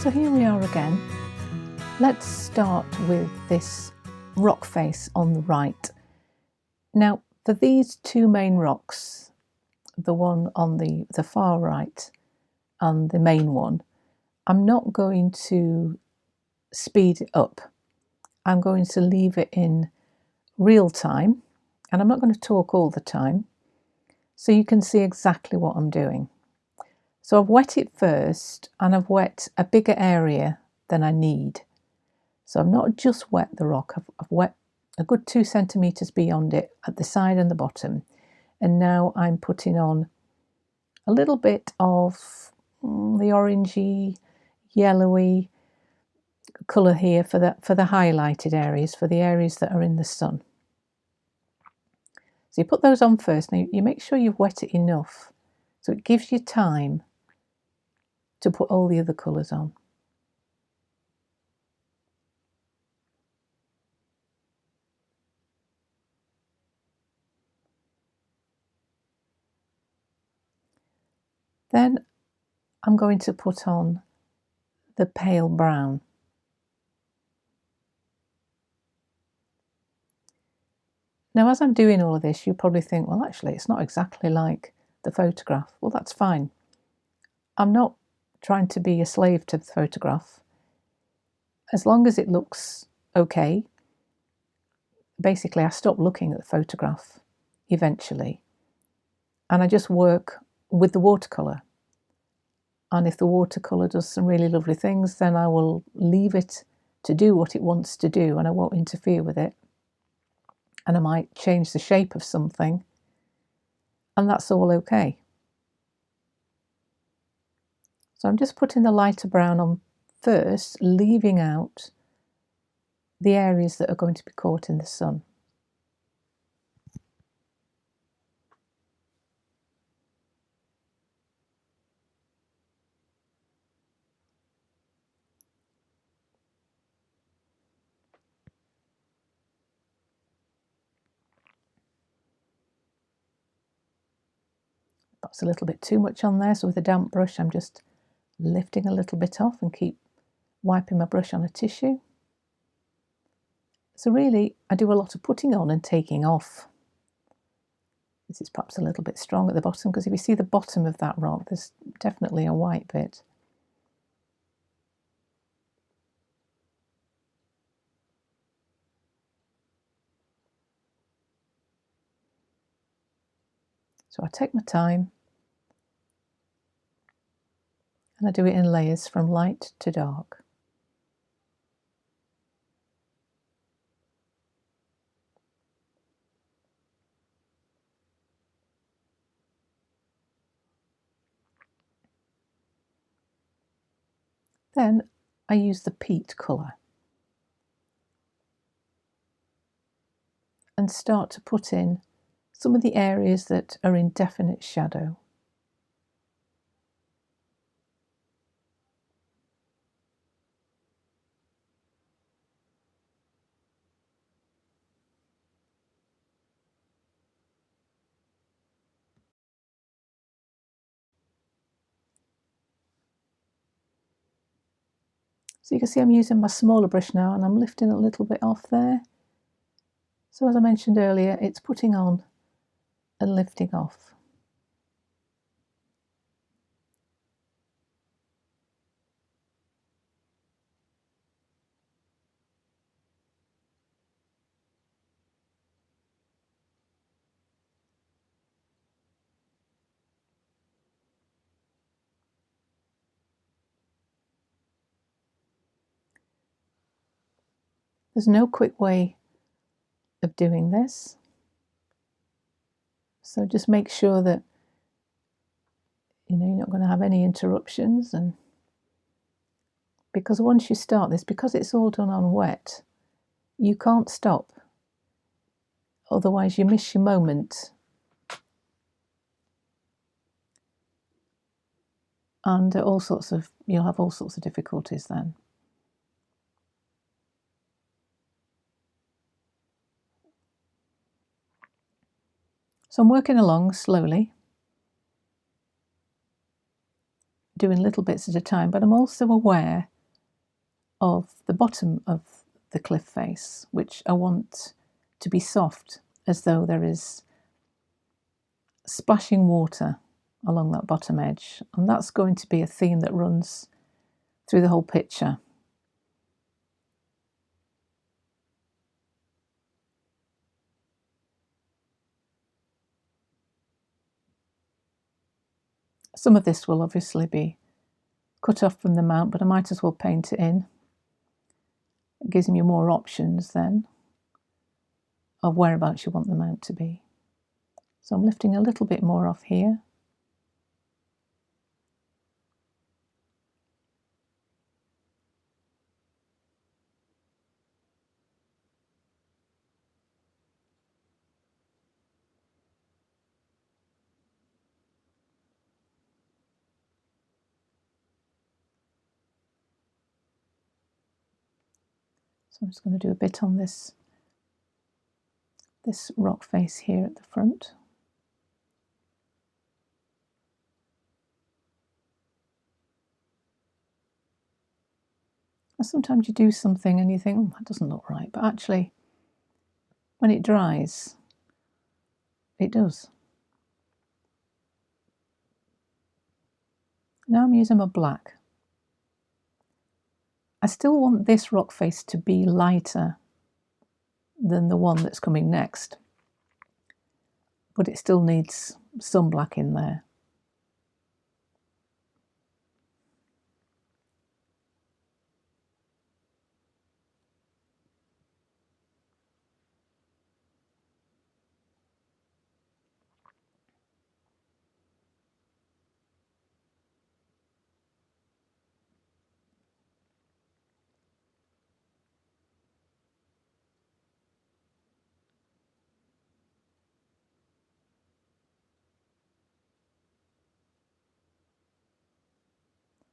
So here we are again. Let's start with this rock face on the right. Now, for these two main rocks, the one on the far right and the main one, I'm not going to speed it up. I'm going to leave it in real time, and I'm not going to talk all the time, so you can see exactly what I'm doing. So I've wet it first, and I've wet a bigger area than I need. So I've not just wet the rock, I've wet a good 2 centimetres beyond it at the side and the bottom. And now I'm putting on a little bit of the orangey, yellowy colour here for the highlighted areas, for the areas that are in the sun. So you put those on first. Now you make sure you've wet it enough so it gives you time to put all the other colours on. Then I'm going to put on the pale brown. Now, as I'm doing all of this, you probably think, well, actually, it's not exactly like the photograph. Well, that's fine. I'm not trying to be a slave to the photograph. As long as it looks okay, basically, I stop looking at the photograph eventually, and I just work with the watercolour. And if the watercolour does some really lovely things, then I will leave it to do what it wants to do, and I won't interfere with it. And I might change the shape of something, and that's all okay. So I'm just putting the lighter brown on first, leaving out the areas that are going to be caught in the sun. That's a little bit too much on there, so with a damp brush I'm just lifting a little bit off and keep wiping my brush on a tissue. So really I do a lot of putting on and taking off. This is perhaps a little bit strong at the bottom, because if you see the bottom of that rock, there's definitely a white bit. So I take my time and I do it in layers from light to dark. Then I use the peat colour and start to put in some of the areas that are in definite shadow. So you can see I'm using my smaller brush now, and I'm lifting a little bit off there. So as I mentioned earlier, it's putting on and lifting off. There's no quick way of doing this, so just make sure that you're not going to have any interruptions. And because once you start this, because it's all done on wet, you can't stop, otherwise you miss your moment and you'll have all sorts of difficulties then. So I'm working along slowly, doing little bits at a time, but I'm also aware of the bottom of the cliff face, which I want to be soft, as though there is splashing water along that bottom edge. And that's going to be a theme that runs through the whole picture. Some of this will obviously be cut off from the mount, but I might as well paint it in. It gives you more options then of whereabouts you want the mount to be. So I'm lifting a little bit more off here. So I'm just going to do a bit on this rock face here at the front. And sometimes you do something and you think, oh, that doesn't look right, but actually when it dries, it does. Now I'm using my black. I still want this rock face to be lighter than the one that's coming next, but it still needs some black in there.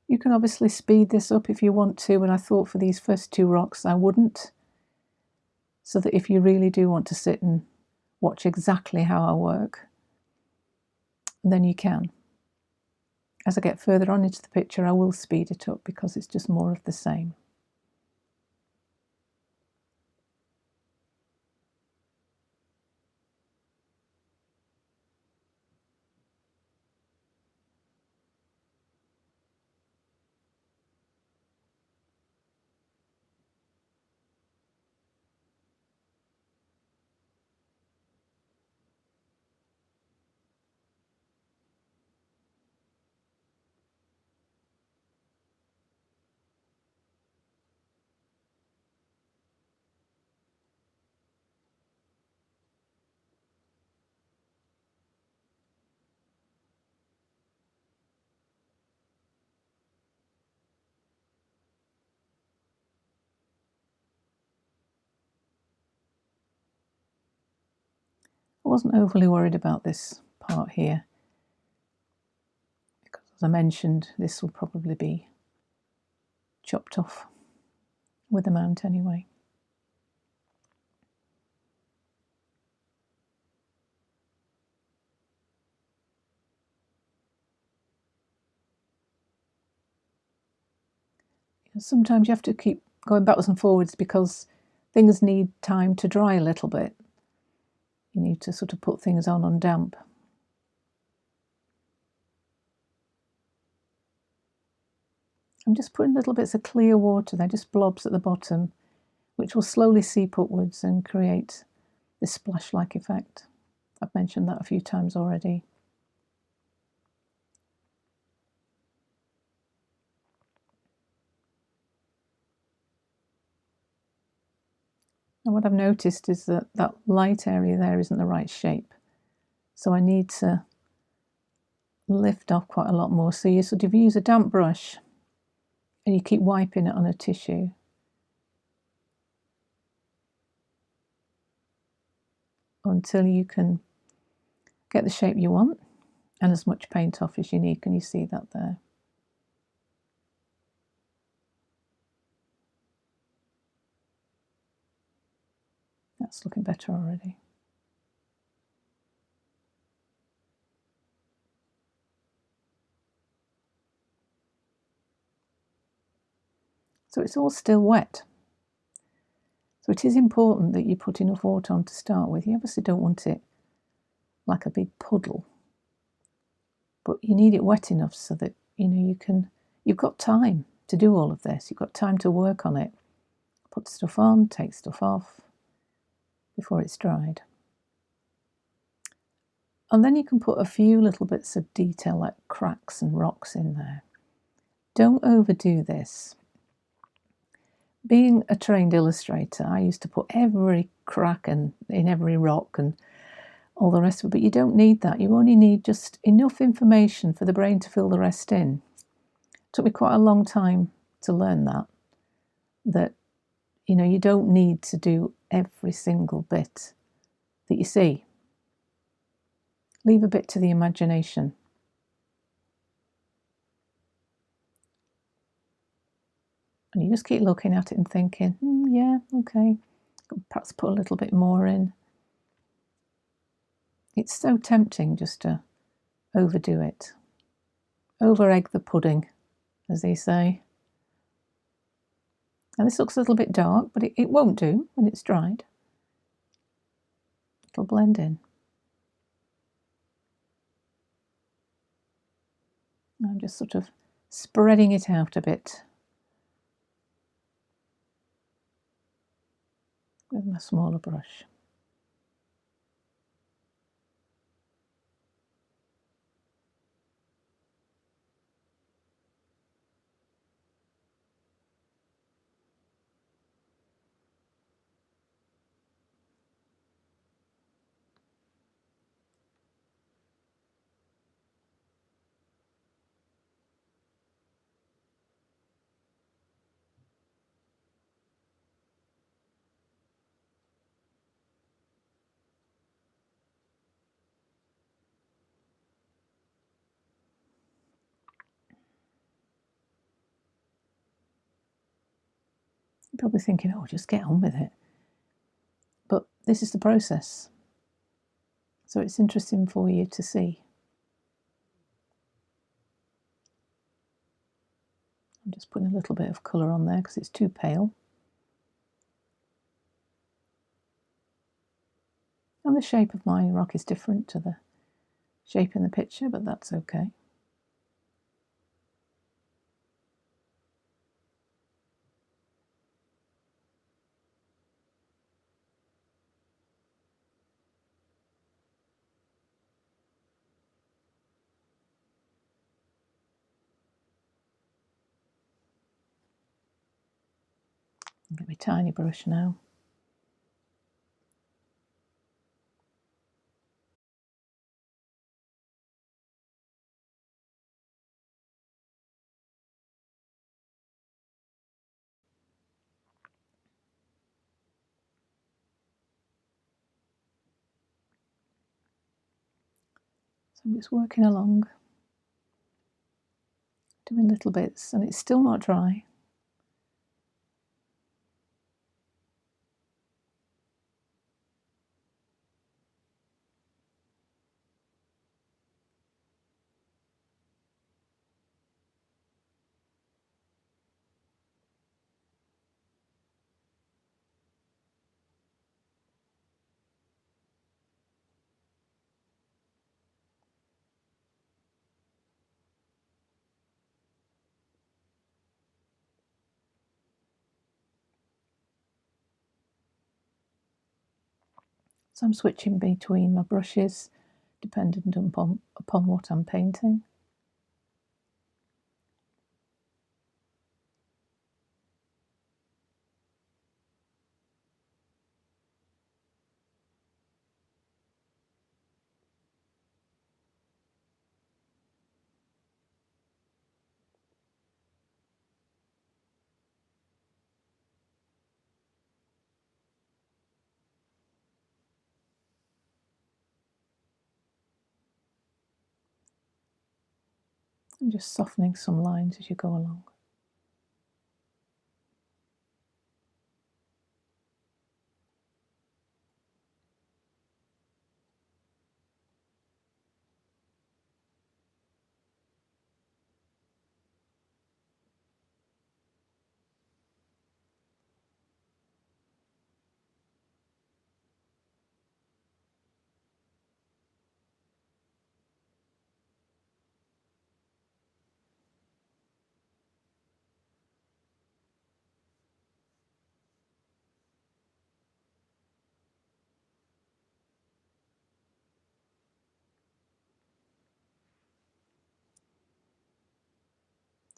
You can obviously speed this up if you want to, and I thought for these first two rocks I wouldn't, so that if you really do want to sit and watch exactly how I work, then you can. As I get further on into the picture, I will speed it up because it's just more of the same. I wasn't overly worried about this part here because, as I mentioned, this will probably be chopped off with the mount anyway. Sometimes you have to keep going backwards and forwards because things need time to dry a little bit. You need to sort of put things on damp. I'm just putting little bits of clear water there, just blobs at the bottom, which will slowly seep upwards and create this splash-like effect. I've mentioned that a few times already. And what I've noticed is that that light area there isn't the right shape. So I need to lift off quite a lot more. So you sort of use a damp brush and you keep wiping it on a tissue. Until you can get the shape you want and as much paint off as you need. Can you see that there? That's looking better already. So it's all still wet. So it is important that you put enough water on to start with. You obviously don't want it like a big puddle, but you need it wet enough so that you've got time to do all of this. You've got time to work on it. Put stuff on, take stuff off before it's dried. And then you can put a few little bits of detail like cracks and rocks in there. Don't overdo this. Being a trained illustrator, I used to put every crack and in every rock and all the rest of it, but you don't need that. You only need just enough information for the brain to fill the rest in. It took me quite a long time to learn that you don't need to do every single bit that you see. Leave a bit to the imagination. And you just keep looking at it and thinking, yeah, okay, perhaps put a little bit more in. It's so tempting just to overdo it. Over-egg the pudding, as they say. Now this looks a little bit dark, but it won't do when it's dried. It'll blend in. I'm just sort of spreading it out a bit with my smaller brush. You're probably thinking, oh, just get on with it. But this is the process. So it's interesting for you to see. I'm just putting a little bit of colour on there because it's too pale. And the shape of my rock is different to the shape in the picture, but that's okay. I'll get my tiny brush now. So I'm just working along, doing little bits, and it's still not dry. So I'm switching between my brushes, dependent upon what I'm painting. And just softening some lines as you go along.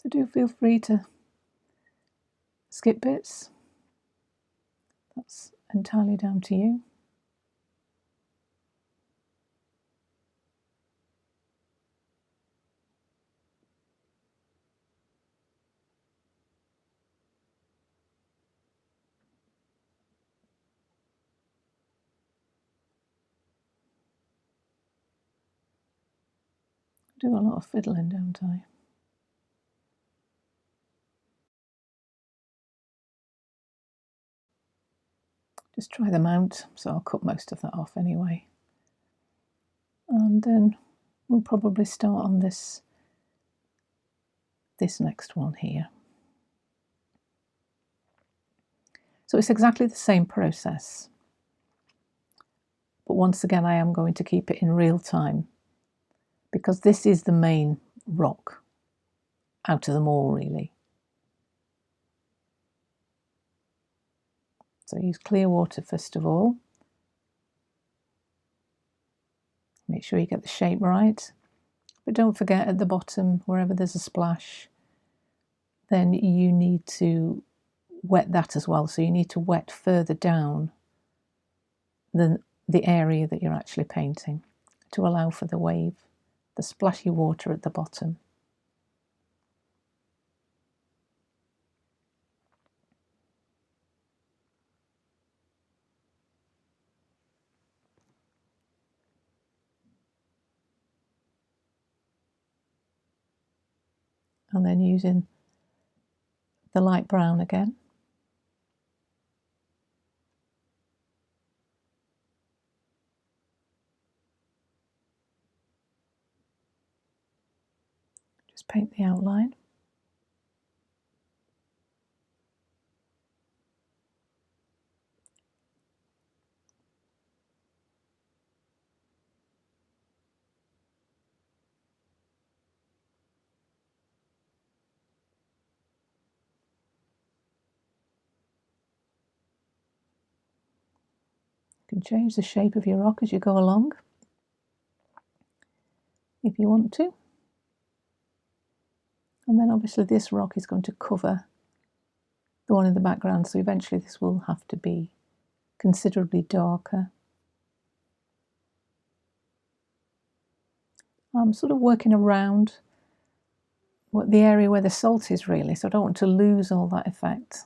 So do feel free to skip bits. That's entirely down to you. I do a lot of fiddling, don't I? Just try them out, so I'll cut most of that off anyway. And then we'll probably start on this next one here. So it's exactly the same process, but once again I am going to keep it in real time because this is the main rock out of them all, really. So use clear water first of all. Make sure you get the shape right, but don't forget at the bottom, wherever there's a splash, then you need to wet that as well. So you need to wet further down than the area that you're actually painting to allow for the wave, the splashy water at the bottom. And then using the light brown again. Just paint the outline. You can change the shape of your rock as you go along, if you want to. And then obviously this rock is going to cover the one in the background, so eventually this will have to be considerably darker. I'm sort of working around the area where the salt is really, so I don't want to lose all that effect.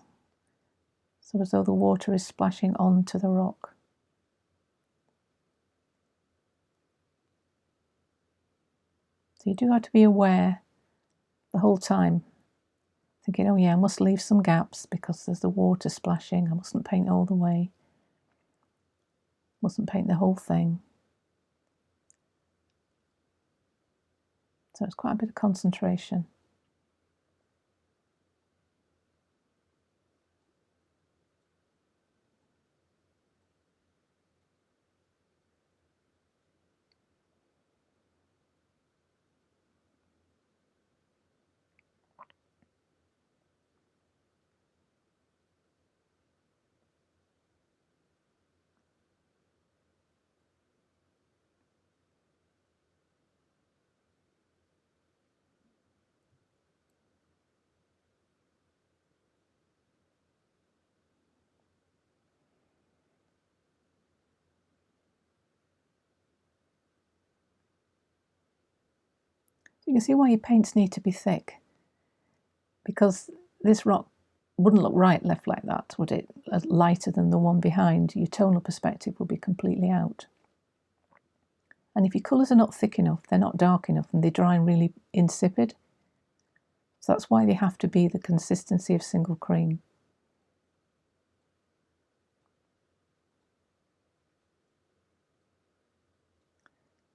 So as though the water is splashing onto the rock. So you do have to be aware the whole time, thinking, oh yeah, I must leave some gaps because there's the water splashing. I mustn't paint all the way. Mustn't paint the whole thing. So it's quite a bit of concentration. You can see why your paints need to be thick, because this rock wouldn't look right left like that, would it? Lighter than the one behind, your tonal perspective would be completely out. And if your colours are not thick enough, they're not dark enough, and they dry and really insipid. So that's why they have to be the consistency of single cream.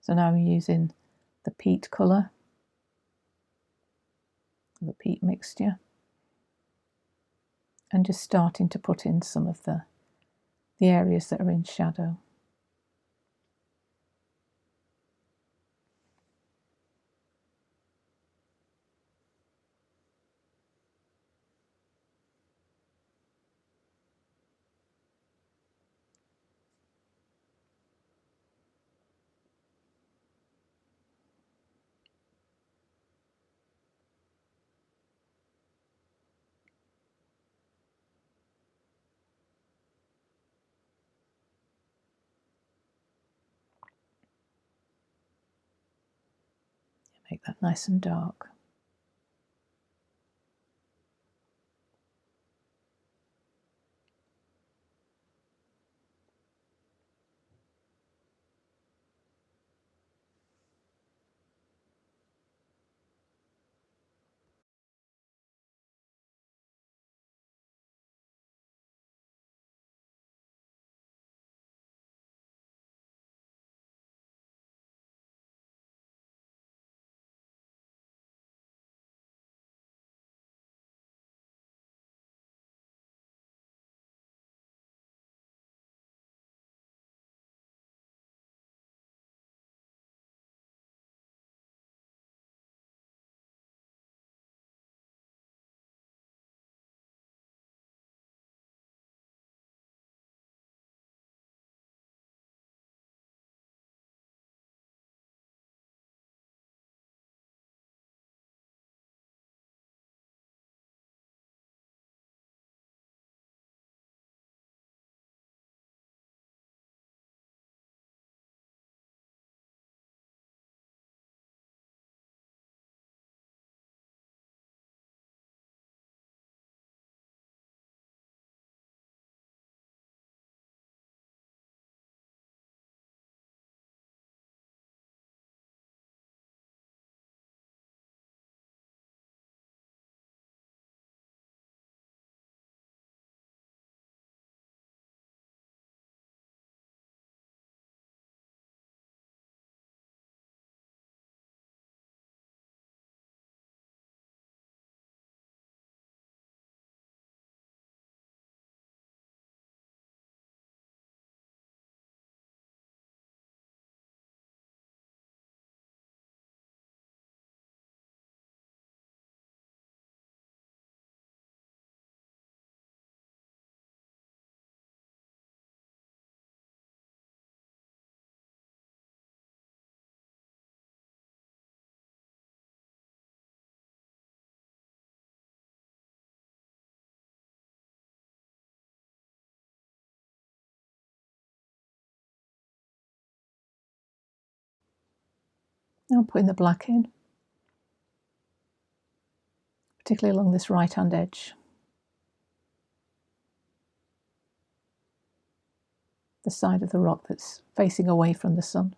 So now I'm using the peat colour, the peat mixture, and just starting to put in some of the areas that are in shadow. make that nice and dark. Now I'm putting the black in, particularly along this right hand edge, the side of the rock that's facing away from the sun.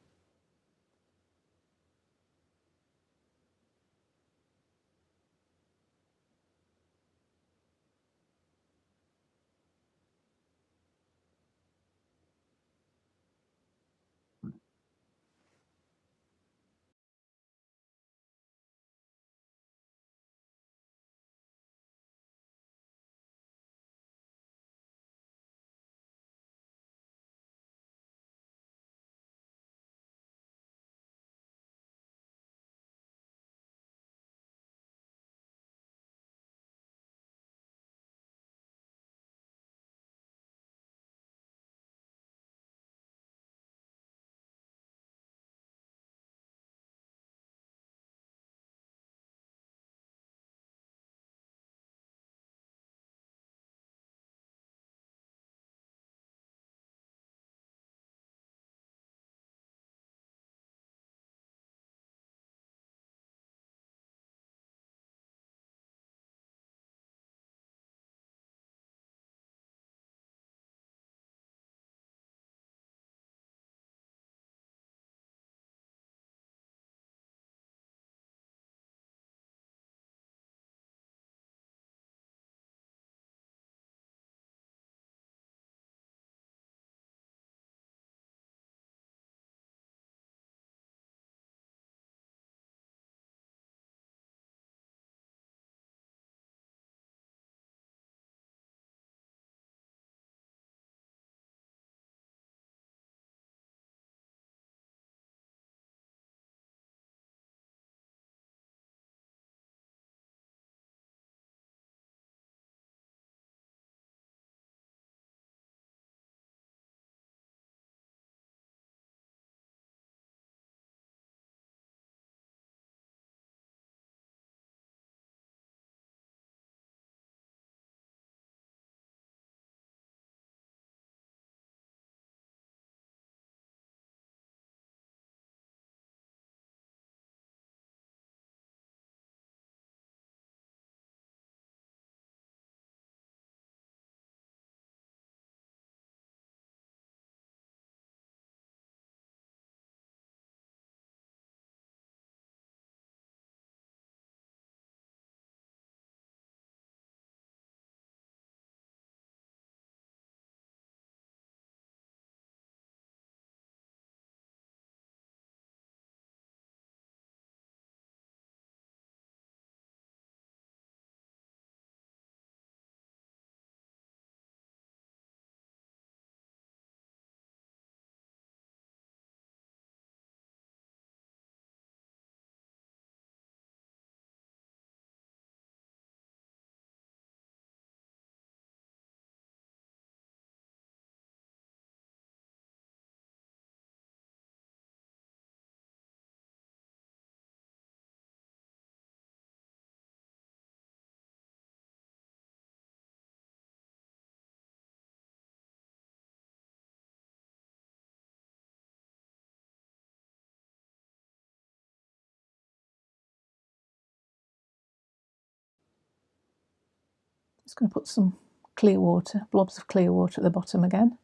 Just going to put some clear water, blobs of clear water at the bottom again,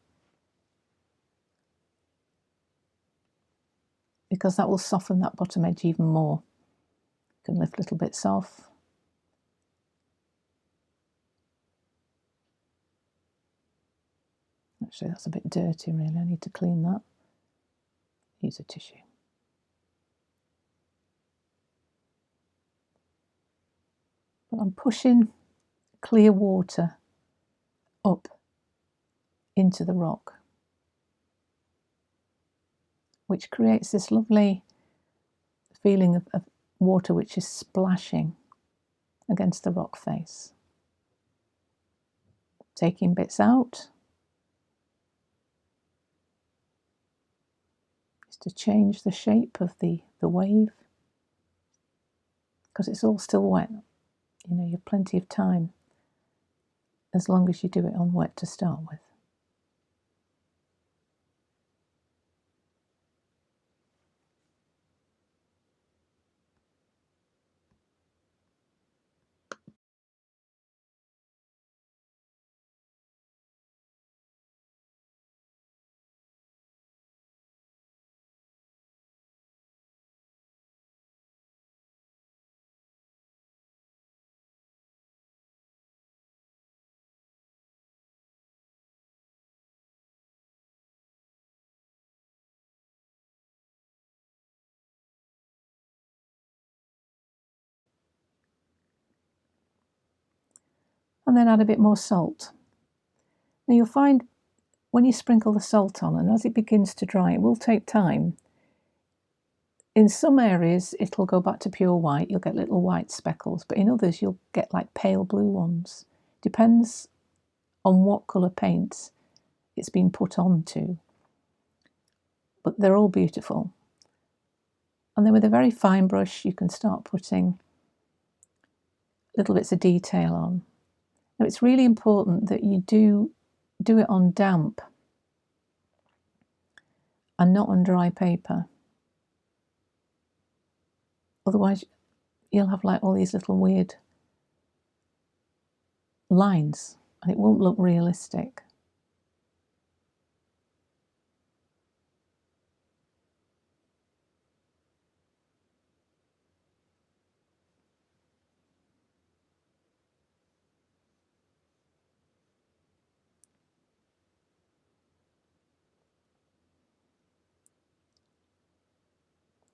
because that will soften that bottom edge even more. You can lift little bits off. Actually, that's a bit dirty really, I need to clean that. Use a tissue. But I'm pushing clear water up into the rock, which creates this lovely feeling of water which is splashing against the rock face. Taking bits out just to change the shape of the wave, because it's all still wet. You know, you have plenty of time as long as you do it on wet to start with. And then add a bit more salt. Now you'll find when you sprinkle the salt on, and as it begins to dry, it will take time. In some areas it'll go back to pure white, you'll get little white speckles, but in others you'll get like pale blue ones. Depends on what colour paint it's been put onto, but they're all beautiful. And then with a very fine brush you can start putting little bits of detail on. Now it's really important that you do it on damp and not on dry paper. Otherwise you'll have like all these little weird lines and it won't look realistic.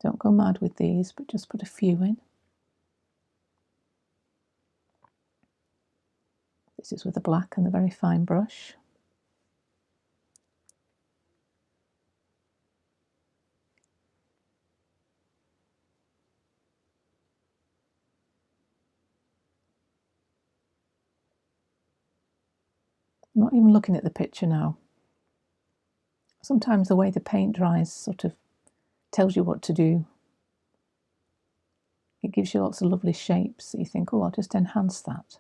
Don't go mad with these, but just put a few in. This is with the black and the very fine brush. I'm not even looking at the picture now. Sometimes the way the paint dries sort of tells you what to do. It gives you lots of lovely shapes that you think, oh, I'll just enhance that.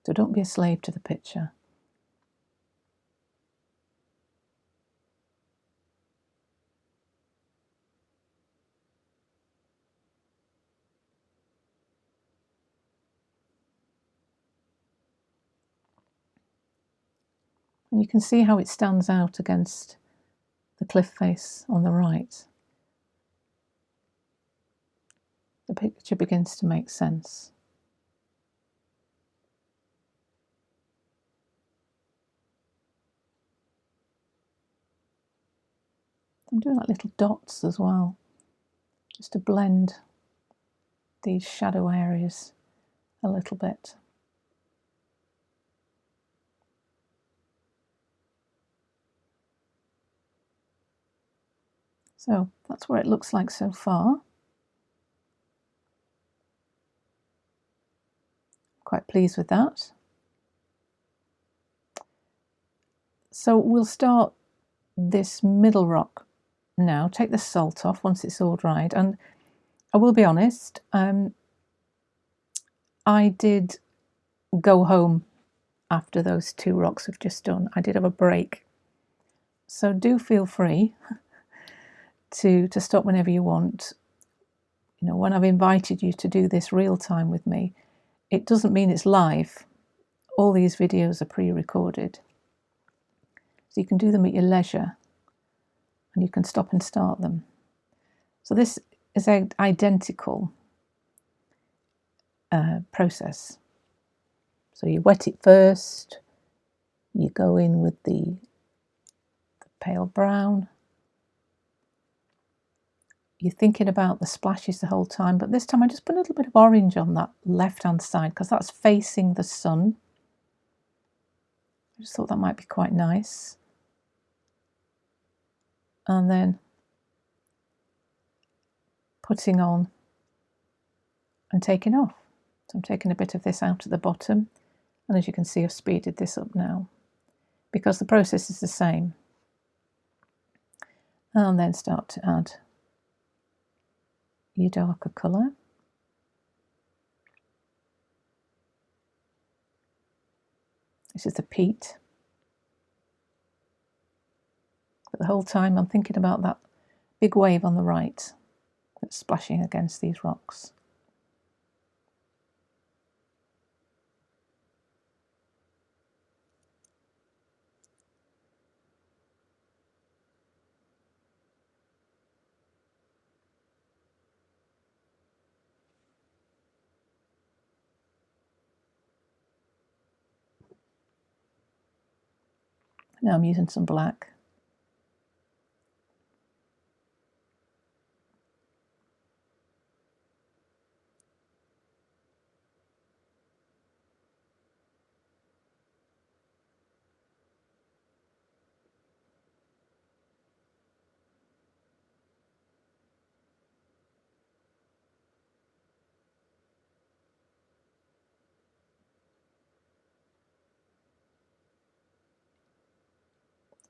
So don't be a slave to the picture. And you can see how it stands out against the cliff face on the right. The picture begins to make sense. I'm doing like little dots as well, just to blend these shadow areas a little bit. So that's what it looks like so far. Quite pleased with that. So we'll start this middle rock now. Take the salt off once it's all dried, and I will be honest, I did go home after those two rocks have just done. I did have a break, so do feel free to stop whenever you want. You know, when I've invited you to do this real time with me, it doesn't mean it's live. All these videos are pre-recorded. So you can do them at your leisure and you can stop and start them. So this is an identical process. So you wet it first, you go in with the pale brown. You're thinking about the splashes the whole time, but this time I just put a little bit of orange on that left-hand side because that's facing the sun. I just thought that might be quite nice. And then putting on and taking off. So I'm taking a bit of this out at the bottom, and as you can see I've speeded this up now because the process is the same. And then start to add your darker colour. This is the peat. But the whole time I'm thinking about that big wave on the right that's splashing against these rocks. Now I'm using some black.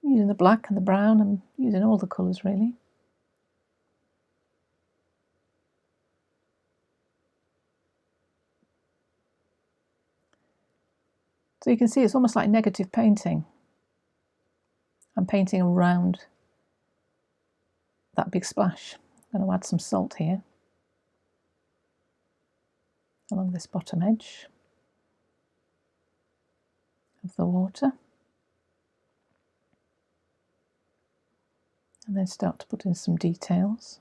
I'm using the black and the brown, I'm using all the colours really. So you can see it's almost like negative painting. I'm painting around that big splash. I'm going to add some salt here along this bottom edge of the water. And then start to put in some details.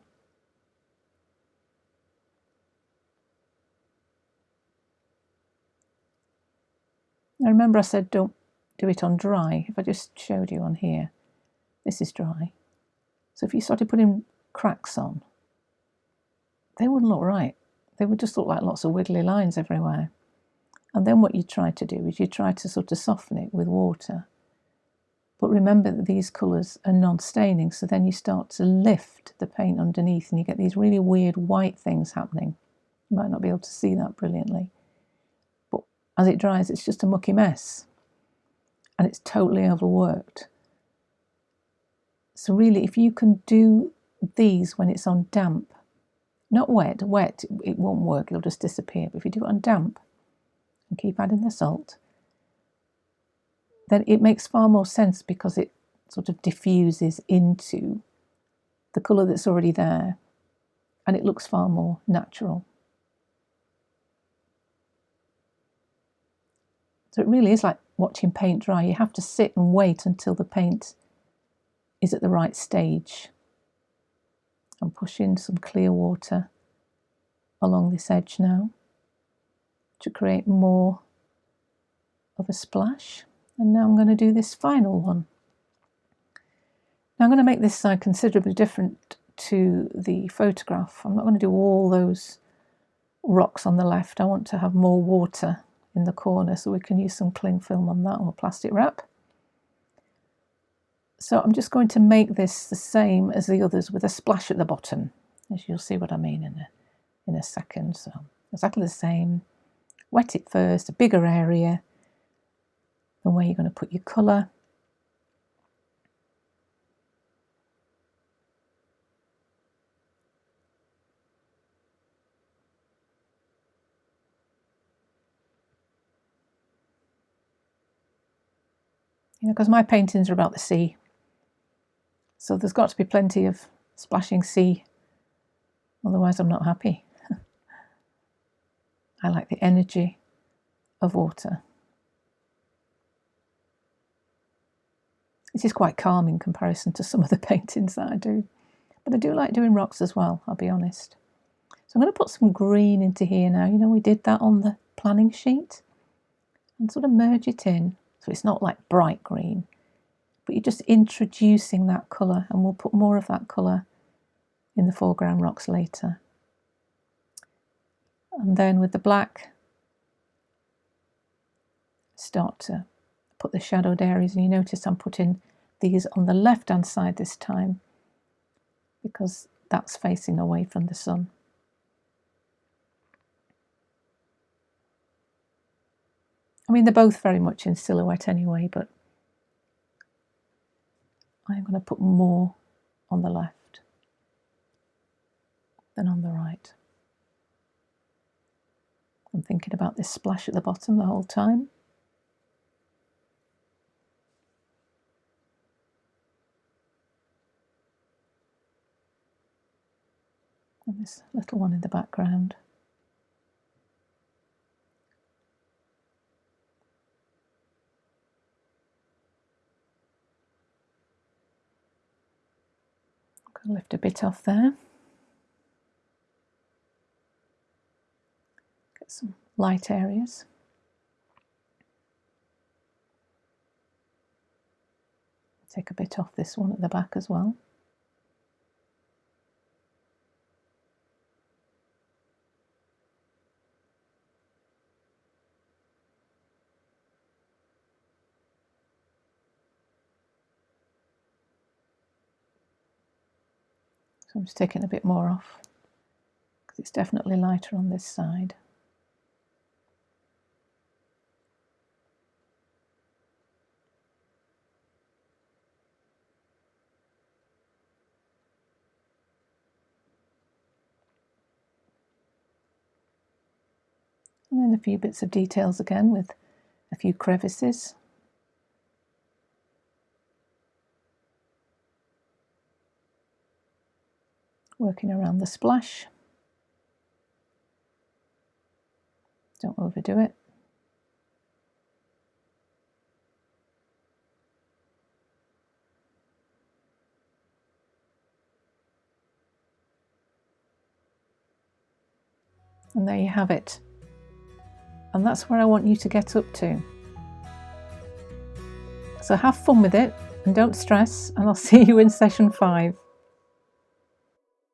Now remember I said don't do it on dry. If I just showed you on here, this is dry. So if you started putting cracks on, they wouldn't look right. They would just look like lots of wiggly lines everywhere. And then what you try to do is you try to sort of soften it with water. But remember that these colours are non-staining, so then you start to lift the paint underneath and you get these really weird white things happening. You might not be able to see that brilliantly. But as it dries, it's just a mucky mess. And it's totally overworked. So really, if you can do these when it's on damp, not wet, it won't work, it'll just disappear. But if you do it on damp and keep adding the salt, then it makes far more sense because it sort of diffuses into the colour that's already there and it looks far more natural. So it really is like watching paint dry. You have to sit and wait until the paint is at the right stage. I'm pushing some clear water along this edge now to create more of a splash. And now I'm going to do this final one. Now I'm going to make this side considerably different to the photograph. I'm not going to do all those rocks on the left. I want to have more water in the corner, so we can use some cling film on that or plastic wrap. So I'm just going to make this the same as the others with a splash at the bottom, as you'll see what I mean in a second. So exactly the same. Wet it first, a bigger area, and where you're going to put your colour. You know, because my paintings are about the sea. So there's got to be plenty of splashing sea, otherwise I'm not happy. I like the energy of water. This is quite calm in comparison to some of the paintings that I do. But I do like doing rocks as well, I'll be honest. So I'm going to put some green into here now. You know, we did that on the planning sheet. And sort of merge it in. So it's not like bright green, but you're just introducing that colour, and we'll put more of that colour in the foreground rocks later. And then with the black, start to put the shadowed areas, and you notice I'm putting these on the left hand side this time because that's facing away from the sun. I mean, they're both very much in silhouette anyway, but I'm going to put more on the left than on the right. I'm thinking about this splash at the bottom the whole time. And this little one in the background. I'm going to lift a bit off there. Get some light areas. Take a bit off this one at the back as well. So I'm just taking a bit more off because it's definitely lighter on this side. And then a few bits of details again with a few crevices. Working around the splash. Don't overdo it. And there you have it. And that's where I want you to get up to. So have fun with it and don't stress, and I'll see you in session 5.